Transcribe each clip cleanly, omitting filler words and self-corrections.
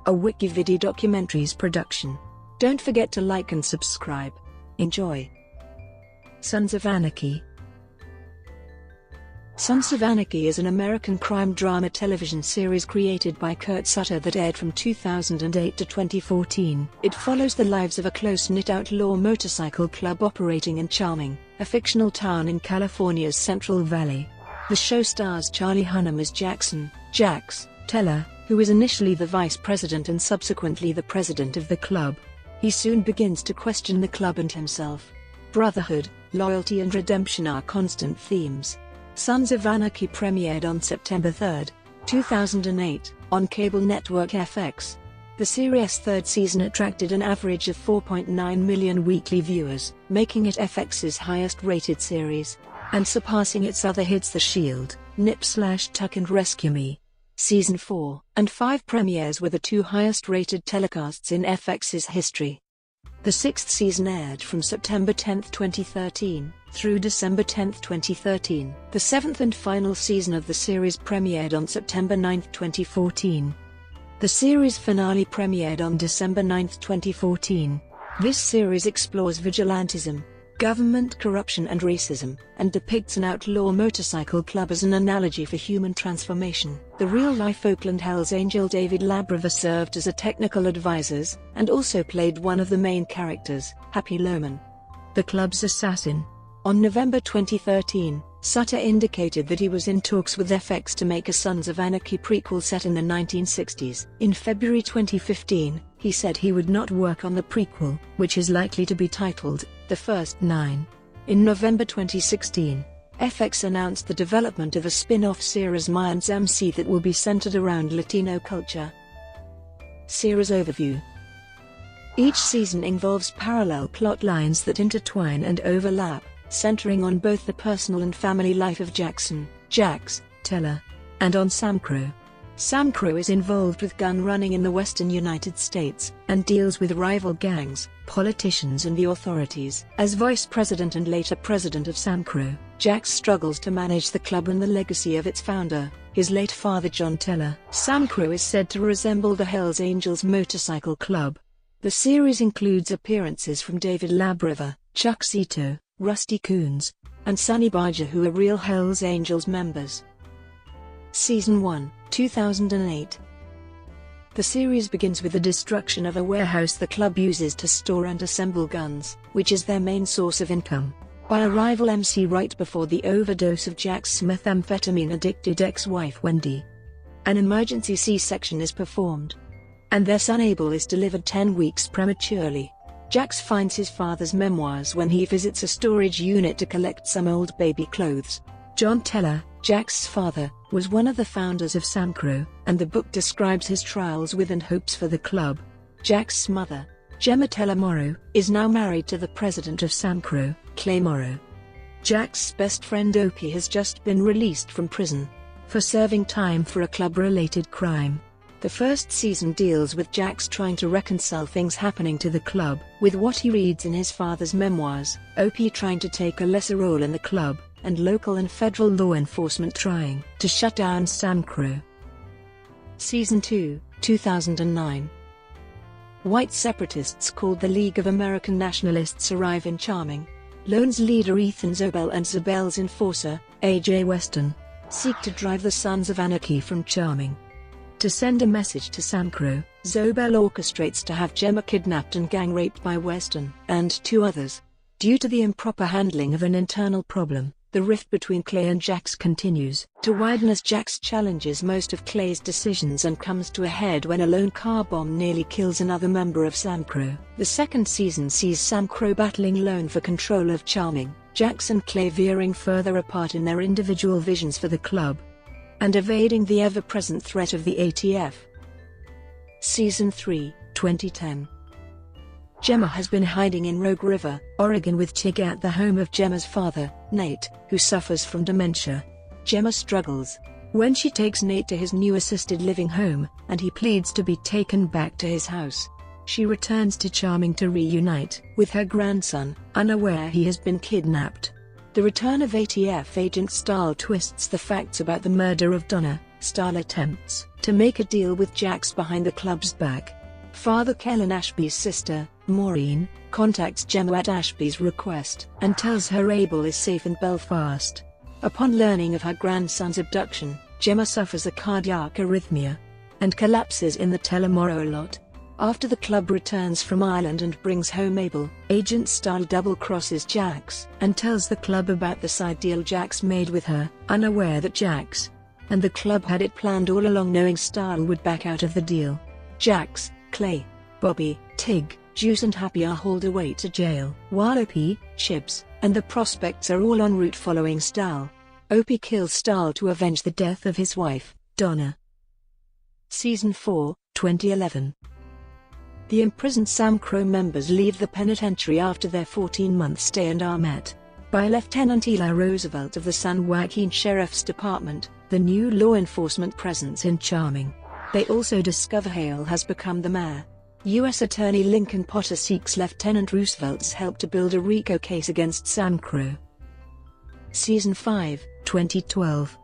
a WikiVidi Documentaries production. Don't forget to like and subscribe. Enjoy. Sons of Anarchy. Sons of Anarchy is an American crime drama television series created by Kurt Sutter that aired from 2008 to 2014. It follows the lives of a close-knit outlaw motorcycle club operating in Charming, a fictional town in California's Central Valley. The show stars Charlie Hunnam as Jackson, Jax, Teller, who is initially the vice president and subsequently the president of the club. He soon begins to question the club and himself. Brotherhood, loyalty and redemption are constant themes. Sons of Anarchy premiered on September 3, 2008, on cable network FX. The series' third season attracted an average of 4.9 million weekly viewers, making it FX's highest-rated series, and surpassing its other hits The Shield, Nip/Tuck and Rescue Me. Season 4 and 5 premieres were the two highest-rated telecasts in FX's history. The sixth season aired from September 10, 2013, through December 10, 2013. The seventh and final season of the series premiered on September 9, 2014. The series finale premiered on December 9, 2014. This series explores vigilantism, government corruption and racism, and depicts an outlaw motorcycle club as an analogy for human transformation. The real-life Oakland Hells Angel David Labriva served as a technical advisor, and also played one of the main characters, Happy Lohman, the club's assassin. On November 2013, Sutter indicated that he was in talks with FX to make a Sons of Anarchy prequel set in the 1960s. In February 2015, he said he would not work on the prequel, which is likely to be titled The First Nine. In November 2016, FX announced the development of a spin-off series Mayans MC that will be centered around Latino culture. Series overview. Each season involves parallel plot lines that intertwine and overlap, centering on both the personal and family life of Jackson, Jax, Teller, and on Sam Crow. Sam Crow is involved with gun running in the western United States, and deals with rival gangs, politicians and the authorities. As vice president and later president of Sam Crow, Jax struggles to manage the club and the legacy of its founder, his late father John Teller. Sam Crow is said to resemble the Hells Angels motorcycle club. The series includes appearances from David Labriva, Chuck Zito, Rusty Coons, and Sonny Barger, who are real Hells Angels members. Season 1, 2008. The series begins with the destruction of a warehouse the club uses to store and assemble guns, which is their main source of income, by a rival MC right before the overdose of Jack's methamphetamine-addicted ex-wife Wendy. An emergency C-section is performed, and their son Abel is delivered 10 weeks prematurely. Jax finds his father's memoirs when he visits a storage unit to collect some old baby clothes. John Teller, Jax's father, was one of the founders of Sam Crow, and the book describes his trials with and hopes for the club. Jax's mother, Gemma Teller Morrow, is now married to the president of Sam Crow, Clay Morrow. Jax's best friend Opie has just been released from prison for serving time for a club-related crime. The first season deals with Jax trying to reconcile things happening to the club with what he reads in his father's memoirs, Opie trying to take a lesser role in the club, and local and federal law enforcement trying to shut down Sam Crow. Season 2, 2009. White separatists called the League of American Nationalists arrive in Charming. Lone's leader Ethan Zobel and Zobel's enforcer, A.J. Weston, seek to drive the Sons of Anarchy from Charming. To send a message to Sam Crow, Zobel orchestrates to have Gemma kidnapped and gang-raped by Weston and two others. Due to the improper handling of an internal problem, the rift between Clay and Jax continues to widen as Jax challenges most of Clay's decisions and comes to a head when a lone car bomb nearly kills another member of Sam Crow. The second season sees Sam Crow battling Lone for control of Charming, Jax and Clay veering further apart in their individual visions for the club, and evading the ever-present threat of the ATF. Season 3, 2010. Gemma has been hiding in Rogue River, Oregon with Tig at the home of Gemma's father, Nate, who suffers from dementia. Gemma struggles when she takes Nate to his new assisted living home, and he pleads to be taken back to his house. She returns to Charming to reunite with her grandson, unaware he has been kidnapped. The return of ATF agent Stahl twists the facts about the murder of Donna, Stahl attempts to make a deal with Jax behind the club's back. Father Kellen Ashby's sister, Maureen, contacts Gemma at Ashby's request and tells her Abel is safe in Belfast. Upon learning of her grandson's abduction, Gemma suffers a cardiac arrhythmia and collapses in the Telemoro lot. After the club returns from Ireland and brings home Abel, Agent Stahl double-crosses Jax and tells the club about the side deal Jax made with her, unaware that Jax and the club had it planned all along, knowing Stahl would back out of the deal. Jax, Clay, Bobby, Tig, Juice and Happy are hauled away to jail, while Opie, Chibs, and the Prospects are all en route following Stahl. Opie kills Stahl to avenge the death of his wife, Donna. Season 4, 2011. The imprisoned Sam Crow members leave the penitentiary after their 14-month stay and are met by Lieutenant Eli Roosevelt of the San Joaquin Sheriff's Department, the new law enforcement presence in Charming. They also discover Hale has become the mayor. U.S. Attorney Lincoln Potter seeks Lieutenant Roosevelt's help to build a RICO case against Sam Crow. Season 5, 2012.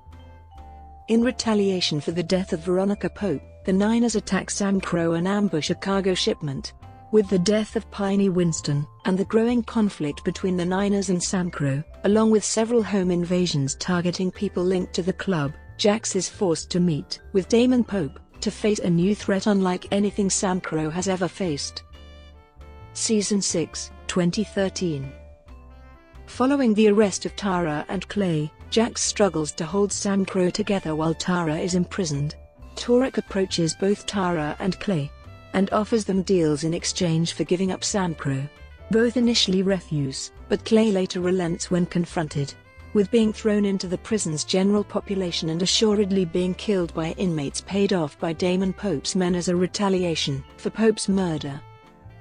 In retaliation for the death of Veronica Pope, the Niners attack Sam Crow and ambush a cargo shipment. With the death of Piney Winston, and the growing conflict between the Niners and Sam Crow, along with several home invasions targeting people linked to the club, Jax is forced to meet with Damon Pope to face a new threat unlike anything Sam Crow has ever faced. Season 6, 2013. Following the arrest of Tara and Clay, Jax struggles to hold Sam Crow together while Tara is imprisoned. Turek approaches both Tara and Clay and offers them deals in exchange for giving up Sam Crow. Both initially refuse, but Clay later relents when confronted with being thrown into the prison's general population and assuredly being killed by inmates paid off by Damon Pope's men as a retaliation for Pope's murder.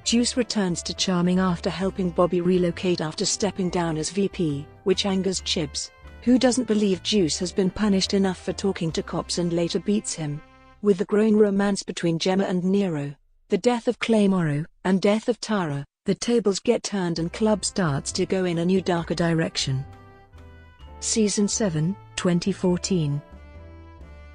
Juice returns to Charming after helping Bobby relocate after stepping down as VP, which angers Chibs, who doesn't believe Juice has been punished enough for talking to cops and later beats him. With the growing romance between Gemma and Nero, the death of Clay Morrow, and death of Tara, the tables get turned and club starts to go in a new darker direction. Season 7, 2014.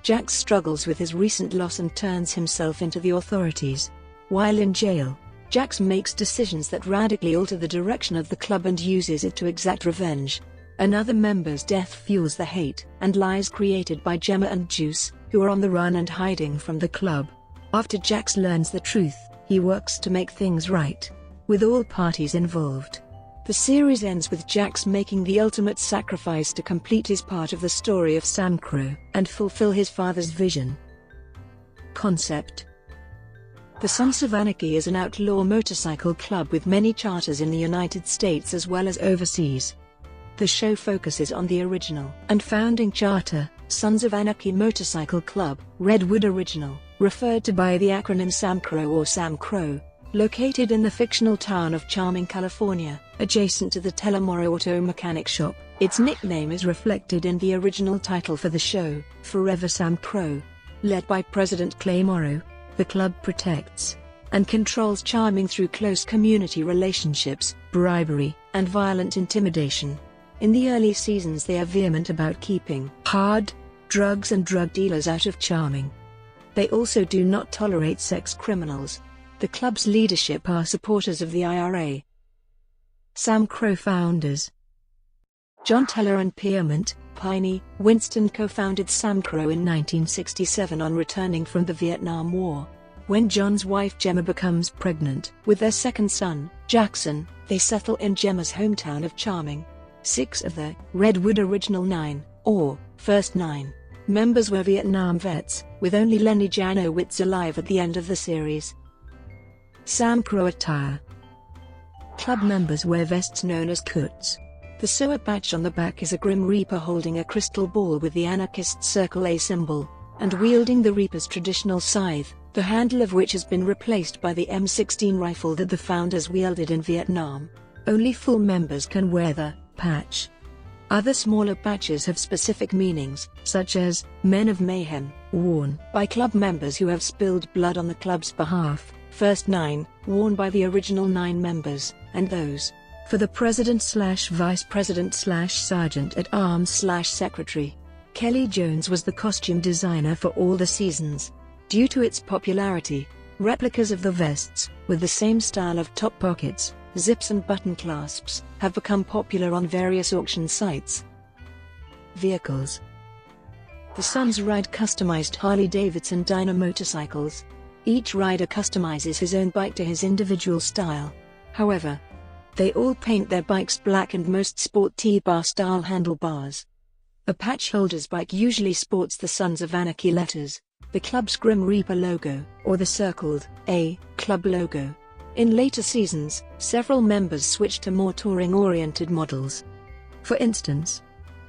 Jax struggles with his recent loss and turns himself into the authorities. While in jail, Jax makes decisions that radically alter the direction of the club and uses it to exact revenge. Another member's death fuels the hate and lies created by Gemma and Juice, who are on the run and hiding from the club. After Jax learns the truth, he works to make things right with all parties involved. The series ends with Jax making the ultimate sacrifice to complete his part of the story of Sam Crow and fulfill his father's vision. Concept: The Sons of Anarchy is an outlaw motorcycle club with many charters in the United States as well as overseas. The show focuses on the original and founding charter, Sons of Anarchy Motorcycle Club, Redwood Original, referred to by the acronym Sam Crow or Sam Crow, located in the fictional town of Charming, California, adjacent to the Telemoro Auto Mechanic Shop. Its nickname is reflected in the original title for the show, Forever Sam Crow. Led by President Clay Morrow, the club protects and controls Charming through close community relationships, bribery, and violent intimidation. In the early seasons they are vehement about keeping hard drugs and drug dealers out of Charming. They also do not tolerate sex criminals. The club's leadership are supporters of the IRA. Sam Crow founders: John Teller and Piermont Piney Winston co-founded Sam Crow in 1967 on returning from the Vietnam War. When John's wife Gemma becomes pregnant with their second son, Jackson, they settle in Gemma's hometown of Charming. 6 of the Redwood Original 9, or First 9, members were Vietnam vets, with only Lenny Janowitz alive at the end of the series. Sam Crow attire: Club members wear vests known as Kuts. The SOA patch on the back is a Grim Reaper holding a crystal ball with the anarchist Circle A symbol, and wielding the Reaper's traditional scythe, the handle of which has been replaced by the M16 rifle that the founders wielded in Vietnam. Only full members can wear the patch. Other smaller patches have specific meanings, such as Men of Mayhem, worn by club members who have spilled blood on the club's behalf, First 9, worn by the original 9 members, and those for the President/Vice President/Sergeant at Arms/Secretary. Kelly Jones was the costume designer for all the seasons. Due to its popularity, replicas of the vests, with the same style of top pockets, zips and button clasps, have become popular on various auction sites. Vehicles. The Suns ride customized Harley-Davidson Dyna motorcycles. Each rider customizes his own bike to his individual style. However, they all paint their bikes black and most sport T-bar style handlebars. A patch holder's bike usually sports the Sons of Anarchy letters, the club's Grim Reaper logo, or the circled A club logo. In later seasons, several members switched to more touring-oriented models. For instance,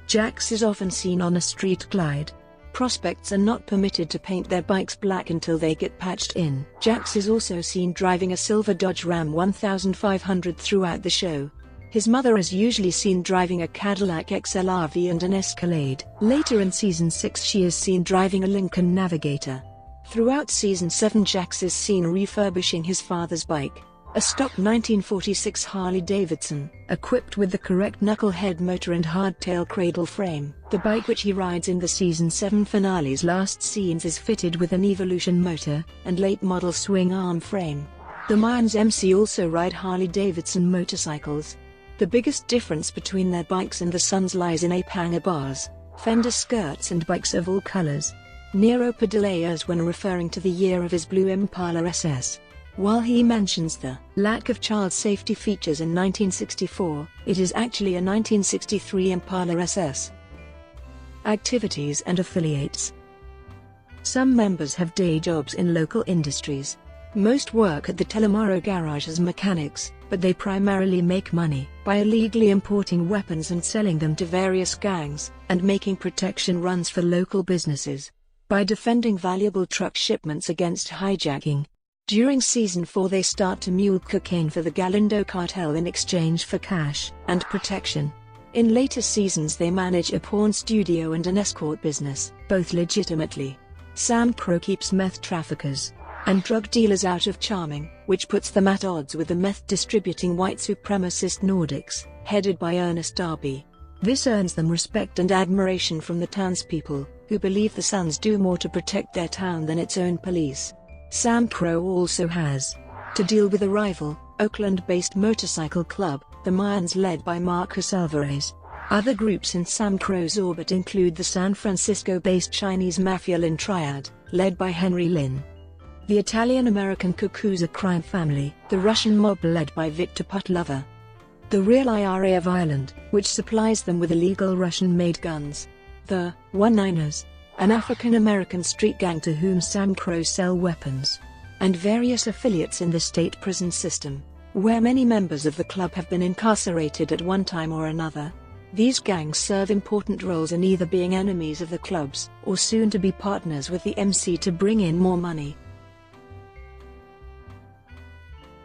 Jax is often seen on a street glide. Prospects are not permitted to paint their bikes black until they get patched in. Jax is also seen driving a silver Dodge Ram 1500 throughout the show. His mother is usually seen driving a Cadillac XLR-V and an Escalade. Later in Season 6 she is seen driving a Lincoln Navigator. Throughout Season 7 Jax is seen refurbishing his father's bike, a stock 1946 Harley-Davidson, equipped with the correct knucklehead motor and hardtail cradle frame. The bike which he rides in the Season 7 finale's last scenes is fitted with an Evolution motor and late-model swing arm frame. The Mayans MC also ride Harley-Davidson motorcycles. The biggest difference between their bikes and the Suns lies in ape hanger bars, fender skirts and bikes of all colors. Nero Padillas when referring to the year of his blue Impala SS. While he mentions the lack of child safety features in 1964, it is actually a 1963 Impala SS. Activities and affiliates. Some members have day jobs in local industries. Most work at the Telemaro garage as mechanics, but they primarily make money by illegally importing weapons and selling them to various gangs, and making protection runs for local businesses. By defending valuable truck shipments against hijacking. During Season 4 they start to mule cocaine for the Galindo cartel in exchange for cash and protection. In later seasons they manage a porn studio and an escort business, both legitimately. Sam Crow keeps meth traffickers and drug dealers out of Charming, which puts them at odds with the meth-distributing white supremacist Nordics, headed by Ernest Darby. This earns them respect and admiration from the townspeople, who believe the Suns do more to protect their town than its own police. Sam Crow also has to deal with a rival, Oakland-based motorcycle club, the Mayans led by Marcos Alvarez. Other groups in Sam Crow's orbit include the San Francisco-based Chinese Mafia Lin Triad, led by Henry Lin. The Italian-American Kukuza crime family, the Russian mob led by Viktor Putlover. The Real IRA of Ireland, which supplies them with illegal Russian-made guns. The One-Niners, an African-American street gang to whom Sam Crow sell weapons. And various affiliates in the state prison system, where many members of the club have been incarcerated at one time or another. These gangs serve important roles in either being enemies of the clubs, or soon to be partners with the MC to bring in more money.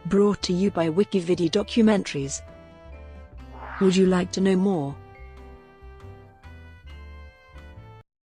Brought to you by Wikividi Documentaries. Would you like to know more?